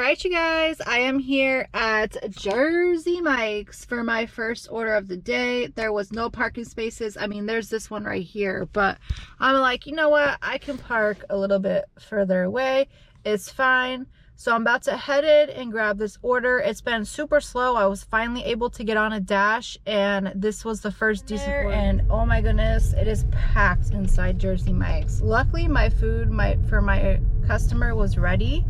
Alright, you guys, I am here at Jersey Mike's for my first order of the day. There was no parking spaces. I mean, there's this one right here, but I'm like, you know what? I can park a little bit further away. It's fine. So I'm about to head in and grab this order. It's been super slow. I was finally able to get on a dash, and this was the first decent order. And oh my goodness, it is packed inside Jersey Mike's. Luckily, my food for my customer was ready.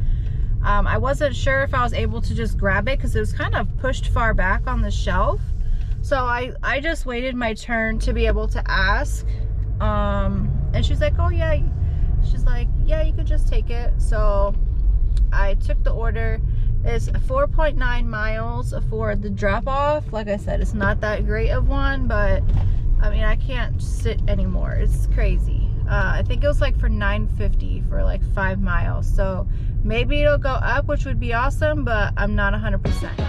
I wasn't sure if I was able to just grab it because it was kind of pushed far back on the shelf. So I just waited my turn to be able to ask. And she's like, oh yeah. She's like, yeah, you could just take it. So I took the order. It's 4.9 miles for the drop off. Like I said, it's not that great of one, but I mean, I can't sit anymore. It's crazy. I think it was like for $9.50 for like 5 miles. So maybe it'll go up, which would be awesome, but I'm not 100%.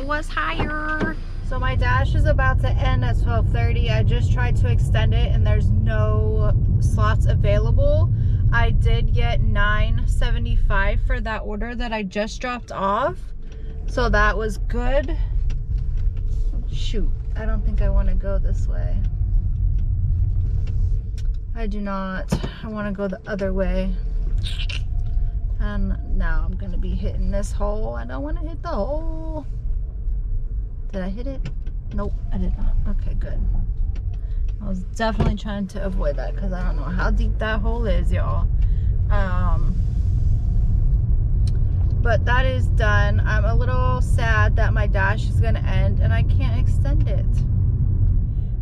Was higher. So my dash is about to end at 12:30. I just tried to extend it and there's no slots available. I did get $9.75 for that order that I just dropped off, so that was good. Shoot, I don't think I want to go this way. I do not. I want to go the other way. And now I'm gonna be hitting this hole. I don't want to hit the hole. Did I hit it? Nope, I did not. Okay, good. I was definitely trying to avoid that because I don't know how deep that hole is, y'all. But that is done. I'm a little sad that my dash is gonna end and I can't extend it.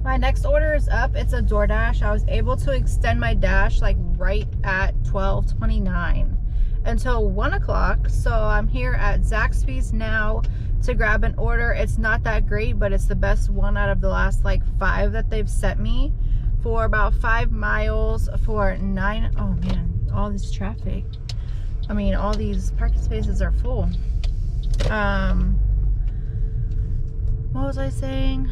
My next order is up. It's a Doordash. I was able to extend my dash like right at 12:29 until 1 o'clock. So I'm here at Zaxby's now to grab an order. It's not that great, but it's the best one out of the last like 5 that they've sent me for about 5 miles for 9. Oh man, all this traffic. I mean, all these parking spaces are full. What was I saying?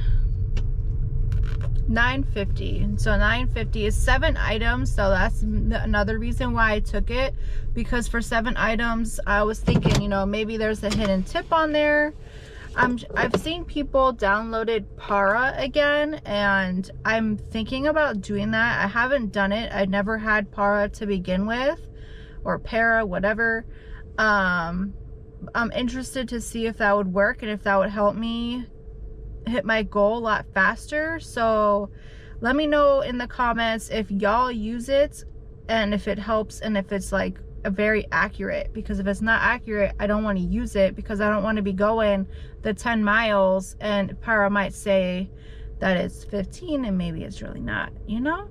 $9.50. So $9.50 is 7 items, so that's another reason why I took it, because for 7 items I was thinking, you know, maybe there's a hidden tip on there. I've seen people downloaded Para again, and I'm thinking about doing that. I haven't done it. I never had Para to begin with, or Para, whatever. I'm interested to see if that would work and if that would help me hit my goal a lot faster. So let me know in the comments if y'all use it and if it helps and if it's like a very accurate, because if it's not accurate, I don't want to use it because I don't want to be going the 10 miles and Para might say that it's 15 and maybe it's really not, you know?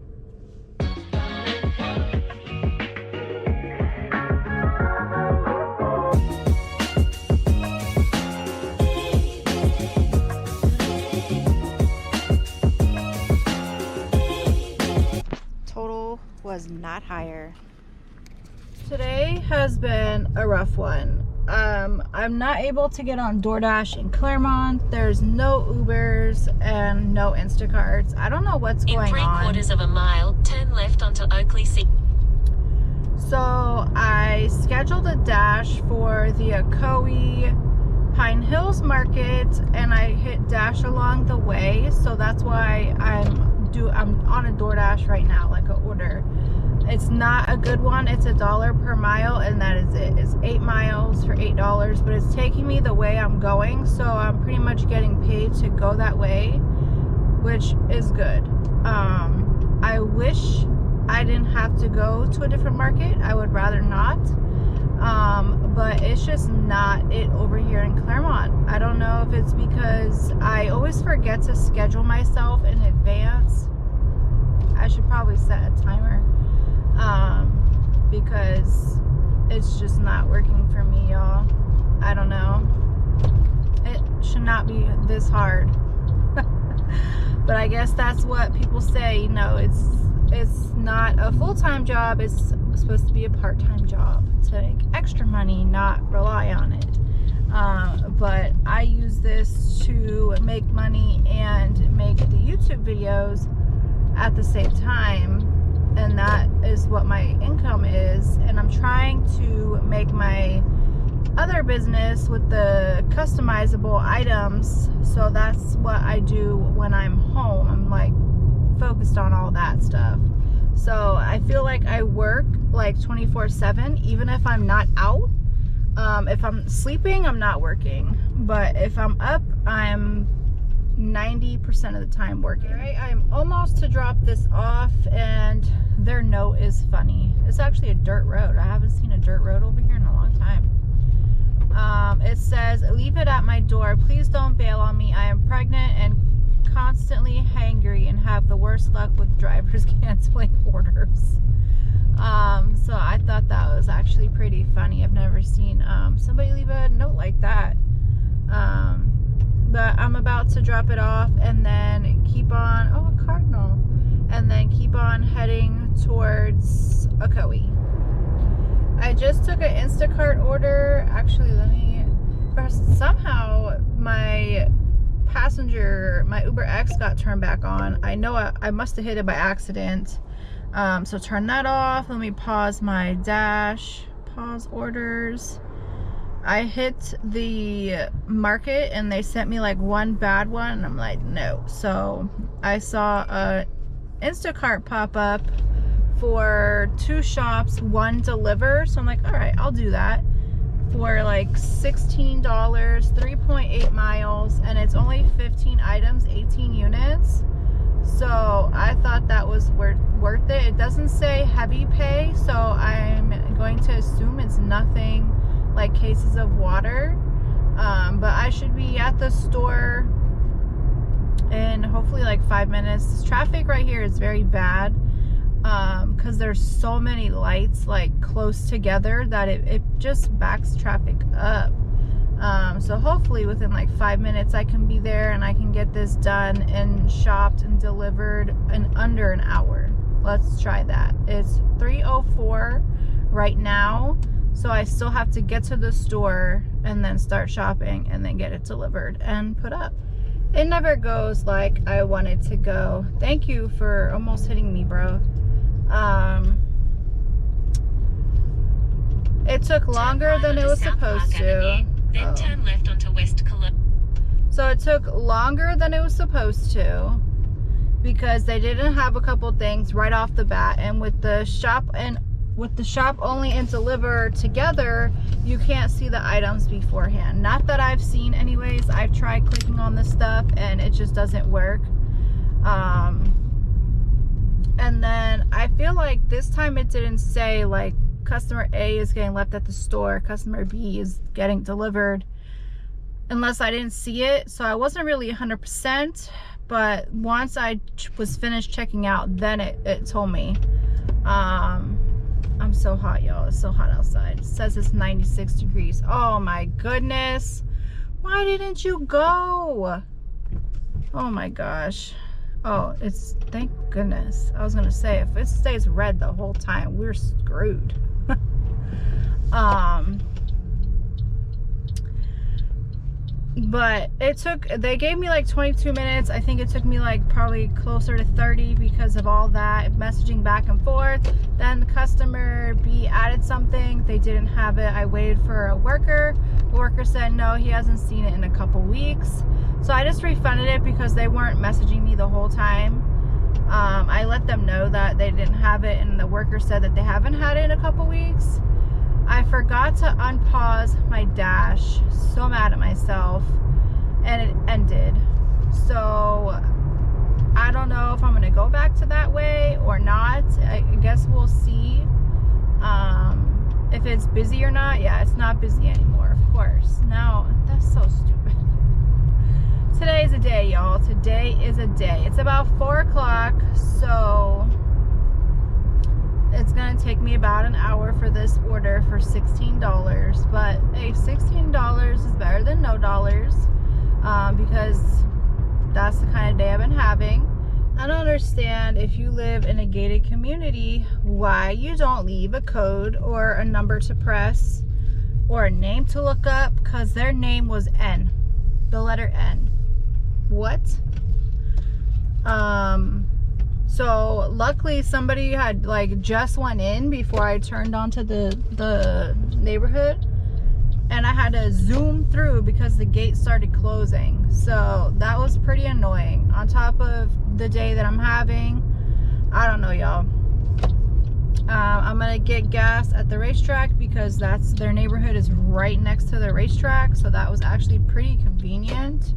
Was not higher. Today has been a rough one. I'm not able to get on Doordash in Claremont. There's no Ubers and no Instacarts. I don't know what's going on. In 3/4 of a mile, turn left onto Oakley C. So I scheduled a dash for the Ocoee Pine Hills Market and I hit dash along the way, so that's why I'm on a Doordash right now, like an order. It's not a good one. It's $1 per mile and that is it. It's 8 miles for $8, but it's taking me the way I'm going, so I'm pretty much getting paid to go that way, which is good. I wish I didn't have to go to a different market. I would rather not, but it's just not it over here in Claremont. I don't know if it's because I always forget to schedule myself in advance. I should probably set a timer, because it's just not working for me, y'all. I don't know. It should not be this hard. But I guess that's what people say, you know, it's not a full-time job, it's supposed to be a part-time job to make extra money, not rely on it. But I use this to make money and make the YouTube videos at the same time, and that is what my income is. And I'm trying to make my other business with the customizable items, so that's what I do when I'm home. I'm like focused on all that stuff, so I feel like I work like 24/7 even if I'm not out. If I'm sleeping, I'm not working, but if I'm up, I'm 90% of the time working. All right, I'm almost to drop this off, and their note is funny. It's actually a dirt road. I haven't seen a dirt road over here in a long time. It says, leave it at my door. Please don't bail on me. I am pregnant and constantly hangry and have the worst luck with drivers canceling orders. So I thought that was actually pretty funny. I've never seen somebody leave a note like that. But I'm about to drop it off and then keep on, oh, a cardinal, and then keep on heading towards Ocoee. I just took an Instacart order. Actually, somehow my passenger, my Uber X got turned back on. I know I must have hit it by accident. So turn that off. Let me pause my dash, pause orders. I hit the market and they sent me like one bad one, and I'm like, no. So I saw a Instacart pop up for 2 shops, 1 deliver. So I'm like, all right, I'll do that for like $16, 3.8 miles, and it's only 15 items, 18 units. So I thought that was worth it. It doesn't say heavy pay, so I'm going to assume it's nothing like cases of water. But I should be at the store in hopefully like 5 minutes. This traffic right here is very bad because there's so many lights like close together that it just backs traffic up. So hopefully within like 5 minutes I can be there and I can get this done and shopped and delivered in under an hour. Let's try that. It's 3:04 right now, so I still have to get to the store and then start shopping and then get it delivered and put up. It never goes like I want it to go. Thank you for almost hitting me, bro. It took longer than it was supposed to. Then turn left onto West Columbia. So it took longer than it was supposed to because they didn't have a couple things right off the bat, and with the shop only and deliver together, you can't see the items beforehand. Not that I've seen anyways. I've tried clicking on this stuff and it just doesn't work. And then I feel like this time it didn't say like customer A is getting left at the store, customer B is getting delivered, unless I didn't see it. So I wasn't really 100%, but once I was finished checking out, then it told me. I'm so hot, y'all. It's so hot outside. It says it's 96 degrees. Oh my goodness. Why didn't you go? Oh my gosh. Oh, it's, thank goodness. I was gonna say, if it stays red the whole time, we're screwed. But they gave me like 22 minutes. I think it took me like probably closer to 30 because of all that messaging back and forth. Then the customer B added something, they didn't have it. I waited for a worker. The worker said no, he hasn't seen it in a couple weeks. So I just refunded it because they weren't messaging me the whole time. I let them know that they didn't have it, and the worker said that they haven't had it in a couple weeks. I forgot to unpause my dash. So mad at myself, and it ended. So I don't know if I'm gonna go back to that way or not. I guess we'll see if it's busy or not. Yeah, it's not busy anymore, of course. Now that's so stupid. Today's a day, y'all. Today is a day. It's about 4 o'clock, so it's gonna take me about an hour for this order for $16. But hey, $16 is better than no dollars. because that's the kind of day I've been having. I don't understand, if you live in a gated community, why you don't leave a code or a number to press or a name to look up, because their name was N, the letter N. What? So luckily somebody had like just went in before I turned onto the neighborhood, and I had to zoom through because the gate started closing. So that was pretty annoying, on top of the day that I'm having. I don't know, y'all. I'm gonna get gas at the racetrack because their neighborhood is right next to the racetrack, so that was actually pretty convenient.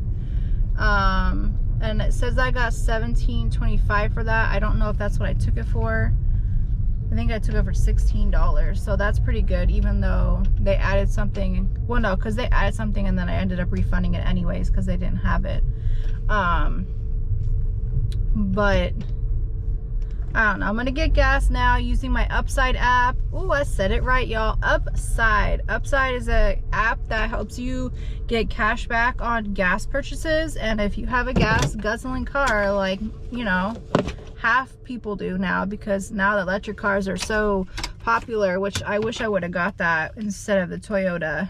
And it says I got $17.25 for that. I don't know if that's what I took it for. I think I took it for $16, so that's pretty good, even though they added something. Well, no, because they added something and then I ended up refunding it anyways because they didn't have it. But I don't know. I'm gonna get gas now using my Upside app. Oh, I said it right, y'all. Upside is a app that helps you get cash back on gas purchases. And if you have a guzzling car, like, you know, half people do now, because now the electric cars are so popular, which I wish I would have got that instead of the Toyota.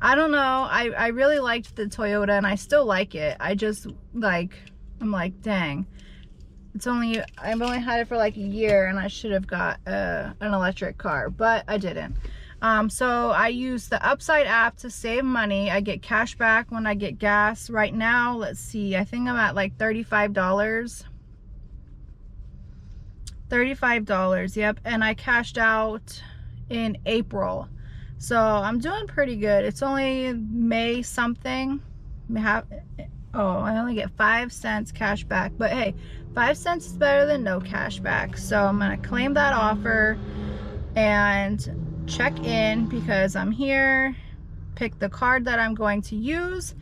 I don't know. I really liked the Toyota and I still like it. I just I'm like, dang. I've only had it for like a year and I should have got an electric car, but I didn't. So I use the Upside app to save money. I get cash back when I get gas. Right now, let's see, I think I'm at like $35. $35, yep. And I cashed out in April. So I'm doing pretty good. It's only May something. I only get 5 cents cash back, but hey, 5 cents is better than no cash back. So I'm gonna claim that offer and check in because I'm here, pick the card that I'm going to use,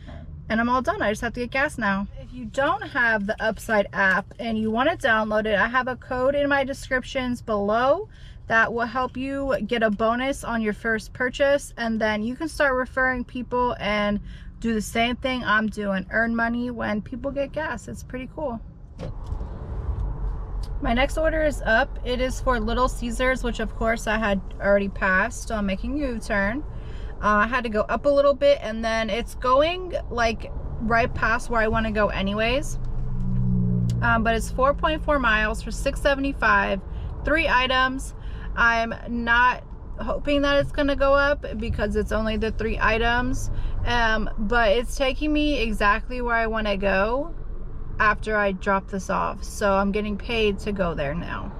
and I'm all done. I just have to get gas now. If you don't have the Upside app and you want to download it, I have a code in my descriptions below that will help you get a bonus on your first purchase, and then you can start referring people and do the same thing I'm doing. Earn money when people get gas. It's pretty cool. My next order is up. It is for Little Caesars, which of course I had already passed on making a U-turn. I had to go up a little bit, and then it's going like right past where I want to go anyways. But it's 4.4 miles for $6.75, 3 items. I'm not hoping that it's gonna go up because it's only the 3 items, but it's taking me exactly where I want to go after I drop this off, so I'm getting paid to go there now.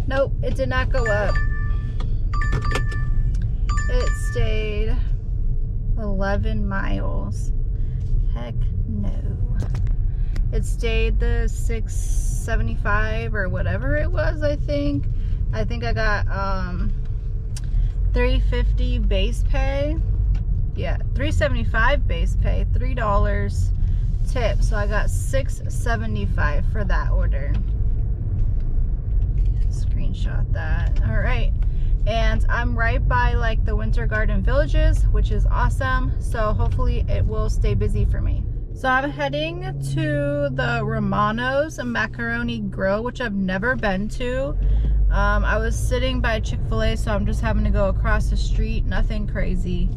Nope, it did not go up. It stayed 11 miles. Heck no. It stayed the $6.75 or whatever it was, I think. I think I got $3.50 base pay. Yeah, $3.75 base pay, $3 tip. So I got $6.75 for that order. Screenshot that. All right, and I'm right by like the Winter Garden Villages, which is awesome, so hopefully it will stay busy for me. So I'm heading to the Romano's Macaroni Grill, which I've never been to. I was sitting by Chick-fil-A, so I'm just having to go across the street, nothing crazy.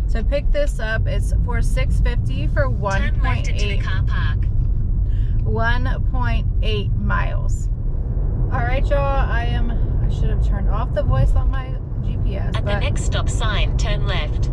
So pick this up. It's for $6.50 for 1.8 miles. All right, y'all, I should have turned off the voice on my GPS. At the next stop sign, turn left.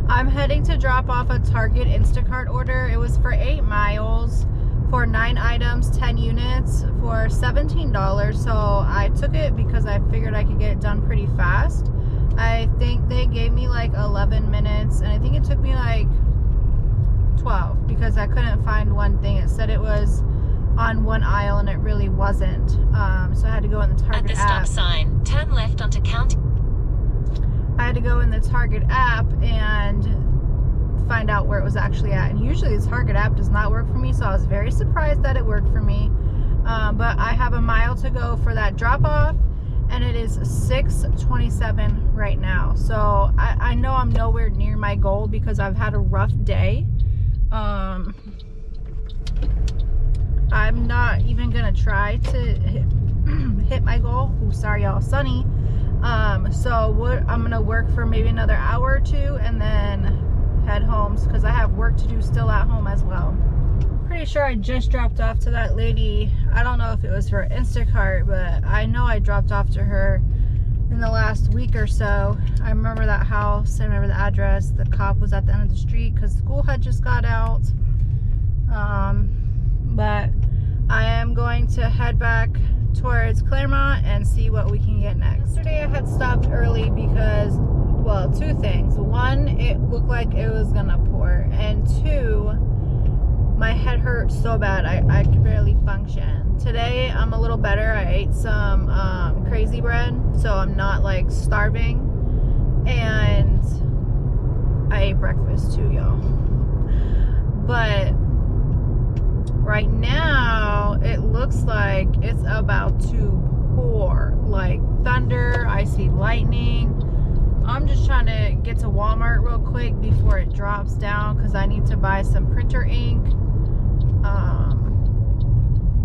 I'm heading to drop off a Target Instacart order. It was for 8 miles, for 9 items, 10 units, for $17. So I took it because I figured I could get it done pretty fast. I think they gave me like 11 minutes, and I think it took me like 12 because I couldn't find one thing. It said it was on one aisle and it really wasn't. So I had to go in the Target At the app. stop sign, turn left onto County. I had to go in the Target app and find out where it was actually at. And usually the Target app does not work for me, so I was very surprised that it worked for me. But I have a mile to go for that drop off, and it is 6:27 right now. So I know I'm nowhere near my goal because I've had a rough day. I'm not even gonna try to hit my goal. Ooh, sorry y'all, sunny. So I'm gonna work for maybe another hour or two and then head home because I have work to do still at home as well. Pretty sure I just dropped off to that lady. I don't know if it was for Instacart, but I know I dropped off to her in the last week or so. I remember that house. I remember the address. The cop was at the end of the street because school had just got out. But I am going to head back towards Claremont and see what we can get next. Yesterday I had stopped early because, well, two things. One, it looked like it was gonna pour, and two, my head hurt so bad I could barely function. Today I'm a little better. I ate some crazy bread, so I'm not like starving, and I ate breakfast too, y'all. But right now it looks like it's about to pour, like thunder. I see lightning. I'm just trying to get to Walmart real quick before it drops down because I need to buy some printer ink.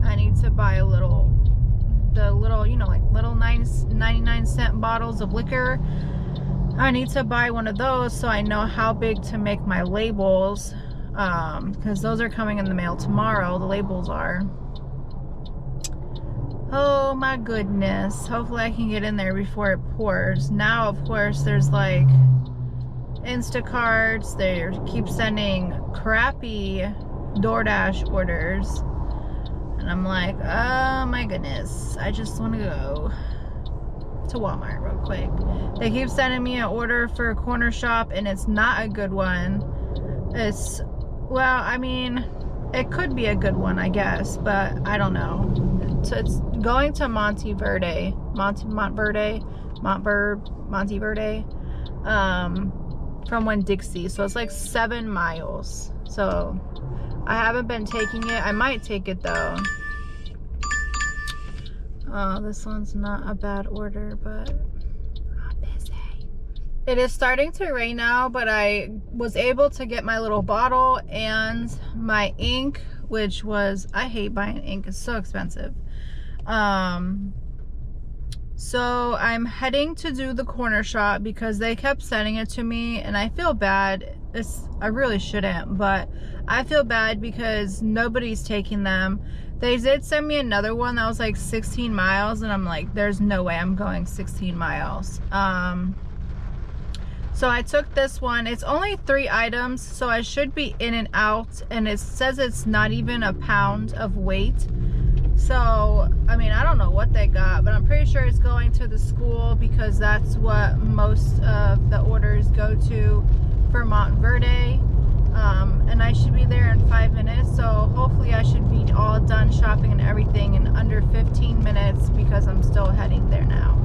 I need to buy the little, you know, like little 99-cent bottles of liquor. I need to buy one of those so I know how big to make my labels, because those are coming in the mail tomorrow. The labels are. Oh my goodness. Hopefully I can get in there before it pours. Now, of course, there's like Instacarts. They keep sending crappy Doordash orders. And I'm like, oh my goodness. I just want to go to Walmart real quick. They keep sending me an order for a Cornershop, and it's not a good one. It's, well, I mean, it could be a good one, I guess, but I don't know. So it's going to Monte Verde, from Winn-Dixie. So it's like 7 miles. So I haven't been taking it. I might take it though. Oh, this one's not a bad order, but I'm busy. It is starting to rain now, but I was able to get my little bottle and my ink, which was, I hate buying ink, it's so expensive. So I'm heading to do the Cornershop because they kept sending it to me, and I feel bad. I really shouldn't, but I feel bad because nobody's taking them. They did send me another one that was like 16 miles, and I'm like, there's no way I'm going 16 miles. So I took this one. It's only 3 items, so I should be in and out, and it says it's not even a pound of weight. So, I mean, I don't know what they got, but I'm pretty sure it's going to the school because that's what most of the orders go to for Montverde. And I should be there in 5 minutes, so hopefully I should be all done shopping and everything in under 15 minutes because I'm still heading there now.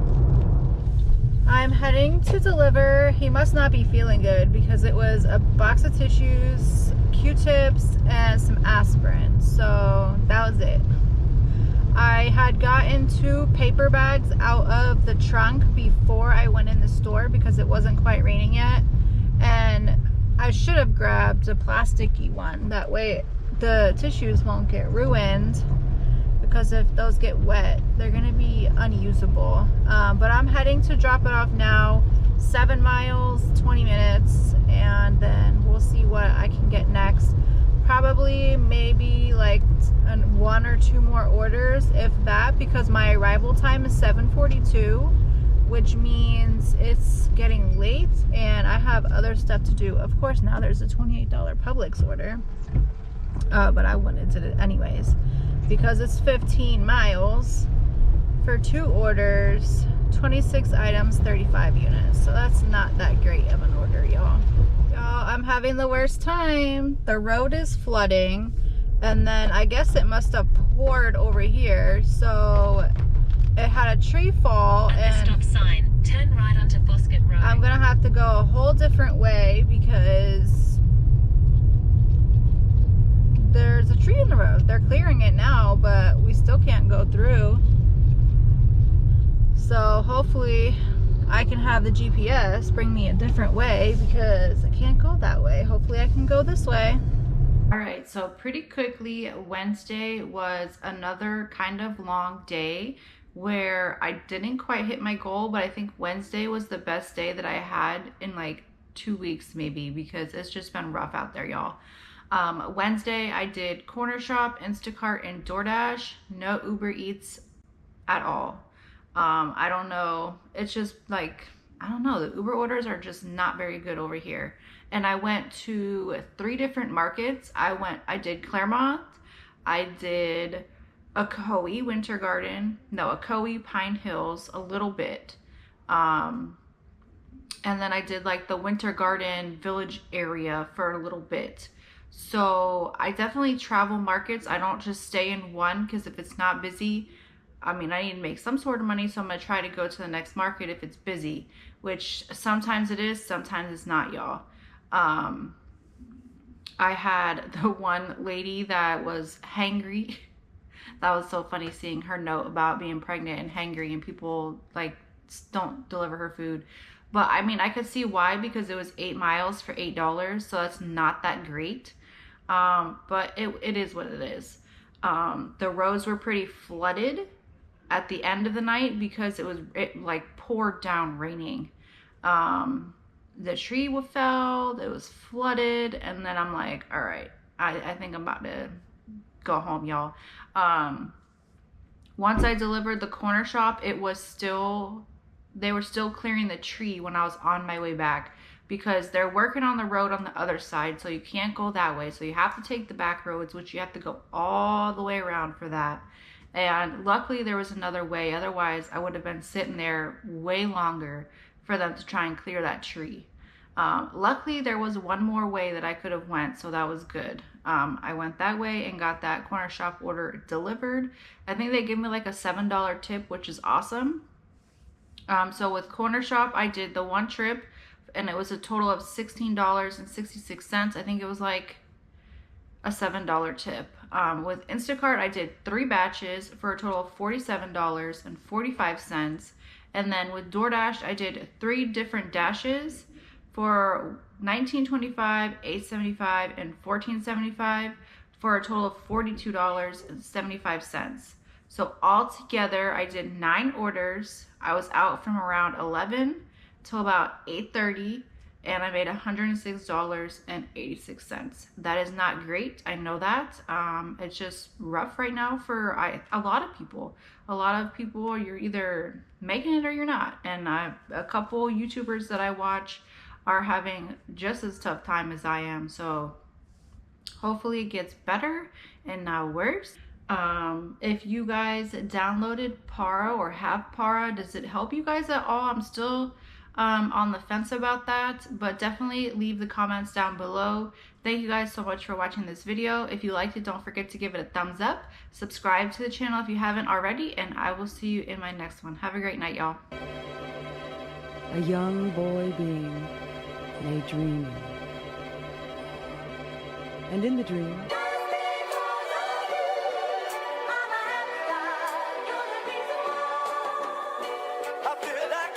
I'm heading to deliver. He must not be feeling good because it was a box of tissues, Q-tips, and some aspirin. So that was it. I had gotten 2 paper bags out of the trunk before I went in the store because it wasn't quite raining yet. And I should have grabbed a plasticky one. That way the tissues won't get ruined, because if those get wet, they're gonna be unusable. But I'm heading to drop it off now. 7 miles, 20 minutes, and then we'll see what I can get next. Probably maybe like 1 or 2 more orders, if that, because my arrival time is 7:42, which means it's getting late and I have other stuff to do. Of course, now there's a $28 Publix order, but I wanted to anyways because it's 15 miles for 2 orders, 26 items, 35 units. So that's not that great of an order, y'all. I'm having the worst time. The road is flooding, and then I guess it must have horde over here, so it had a tree fall, At the and stop sign, turn right onto Boscott Road. I'm gonna have to go a whole different way because there's a tree in the road. They're clearing it now, but we still can't go through. So hopefully I can have the GPS bring me a different way because I can't go that way. Hopefully I can go this way. All right, so pretty quickly, Wednesday was another kind of long day where I didn't quite hit my goal, but I think Wednesday was the best day that I had in like 2 weeks maybe, because it's just been rough out there, y'all. Wednesday I did Cornershop, Instacart, and Doordash. No Uber Eats at all. I don't know. It's just like, I don't know. The Uber orders are just not very good over here. And I went to 3 different markets. I did Claremont. I did Ocoee Winter Garden. No, Ocoee Pine Hills a little bit. And then I did like the Winter Garden Village area for a little bit. So I definitely travel markets. I don't just stay in one, because if it's not busy, I mean, I need to make some sort of money, so I'm going to try to go to the next market if it's busy, which sometimes it is, sometimes it's not, y'all. I had the one lady that was hangry. That was so funny seeing her note about being pregnant and hangry, and people like don't deliver her food. But I mean, I could see why, because it was 8 miles for $8, so that's not that great. But it is what it is. The roads were pretty flooded at the end of the night because it like poured down raining. The tree fell, it was flooded, and then I'm like, all right, I think I'm about to go home, y'all. Once I delivered the Cornershop, they were still clearing the tree when I was on my way back, because they're working on the road on the other side, so you can't go that way. So you have to take the back roads, which you have to go all the way around for that. And luckily there was another way. Otherwise I would have been sitting there way longer for them to try and clear that tree. Luckily there was one more way that I could have went, so that was good. I went that way and got that Cornershop order delivered. I think they gave me like a $7 tip, which is awesome. So with Cornershop, I did the one trip, and it was a total of $16.66. I think it was like a $7 tip. With Instacart, I did 3 batches for a total of $47.45. And then with Doordash, I did 3 different dashes for $19.25, $8.75, and $14.75 for a total of $42.75. So altogether, I did 9 orders. I was out from around 11 till about 8:30, and I made $106.86. That is not great. I know that. It's just rough right now for a lot of people. A lot of people, you're either making it or you're not. And a couple YouTubers that I watch are having just as tough time as I am. So hopefully it gets better and not worse. If you guys downloaded Para or have Para, does it help you guys at all? I'm still on the fence about that, but definitely leave the comments down below. Thank you guys so much for watching this video. If you liked it, don't forget to give it a thumbs up. Subscribe to the channel if you haven't already, and I will see you in my next one. Have a great night, y'all. A young boy being lay dreaming, and in the dream, I feel like